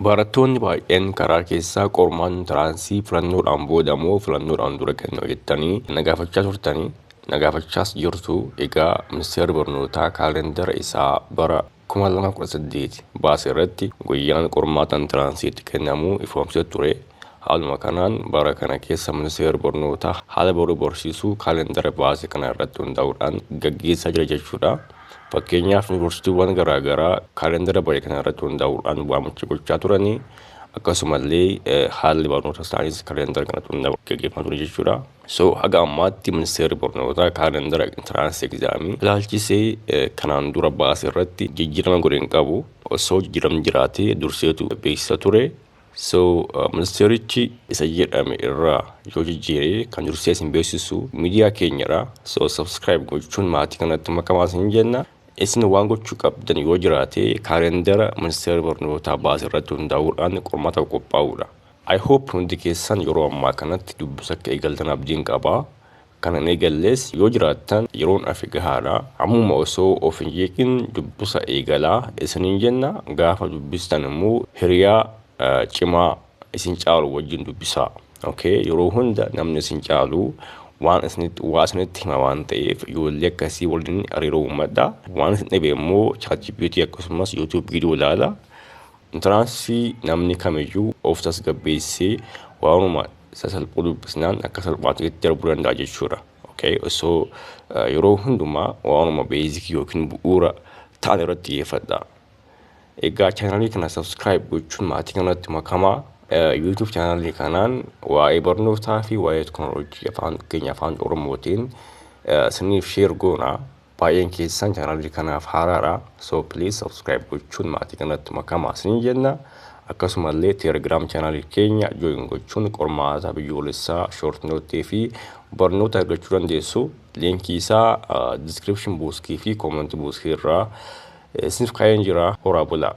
Barattoonni baay'een karaa keessaa qormaanni intiraansii filannoodhaan boodamoo filannoodhaan dura kennu jettanii nagaafachaa turtanii nagaafachaas jirtu. Egaa ministeerri barnootaa kaalendara isaa bara 2018 baase irratti guyyaan qormaata intiraansiitti kennamuu ifoomsee ture. Haaluma kanaan bara kana keessa ministeerri barnootaa haala baruu barsiisuu kaalendara baase kana irratti hundaa'uudhaan gaggeessaa jira jechuudha. Fakkeenyaaf yuunivarsiitiiwwan garaagaraa kaalendara bare kana irratti hundaa'uudhaan waamicha gochaa turanii akkasumallee haalli barnoota isaaniis kaalendara kanatti hundaa'uudhaan gaggeeffamaa ture jechuudha. Haga ammaatti ministeerri barnootaa kaalendara intiraansii egzaamii ilaalchisee kanaan dura baase irratti jijjiirama godhe hin qabu. Osoo jijjiiramni jiraatee durseetu beeksisa ture. Ministeerichi isa jedhame irraa yoo jijjiiree kan dursee isin beeksisu miidiyaa keenyadha. Subscribe gochuun maatii kanatti makamaa isin jenna. Isin waan gochuu qabdan yoo jiraate kaalendara ministeerri barnootaa baase irratti hundaa'uudhaan qormaata qophaa'uudha. I hope hundi keessan yeroo ammaa kanatti dubbisa akka eegaltan abdiin qaba. Kana hin eegalles yoo jiraattan yeroon afi gahaadha. Ammuma osoo of hin jeeqin dubbisa eegalaa isiniin jenna. Gaafa dubbistan immoo hiriyaa cimaa isin caalu wajjin dubbisaa. Yeroo hunda namni isin caalu waan isinitti hima waan ta'eef ijoollee akkasii waliin hariiroo uummadha. Waan isin dhibe immoo ChatGPT akkasumas YouTube viidiyoo ilaala. Intiraansii namni kamiyyuu of tasgabbeessee waanuma sasalphuu dubbisnaan akka salphaatti itti darbuu danda'a jechuudha. Osoo yeroo hundumaa waanuma beezikii yookiin bu'uura ta'an irratti xiyyeeffadha. Egaa chaanalii kana subscribe gochuun maatii kanatti makamaa. YouTube chaanalii kanaan waa'ee barnootaa fi waa'ee teknooloojii afaan Oromootiin isiniif share goona. Baay'een keessan chaanalii kanaaf haaraadha. Please subscribe gochuun maatii kanatti makamaa isiniin jenna. Akkasumallee Telegram chaanalii keenya join gochuun qormaata biyyoolessaa, short note fi barnoota argachuu dandeessu. Linkii isaa description box fi comment box irraa isiniif kaa'een jira. Horaa bulaa.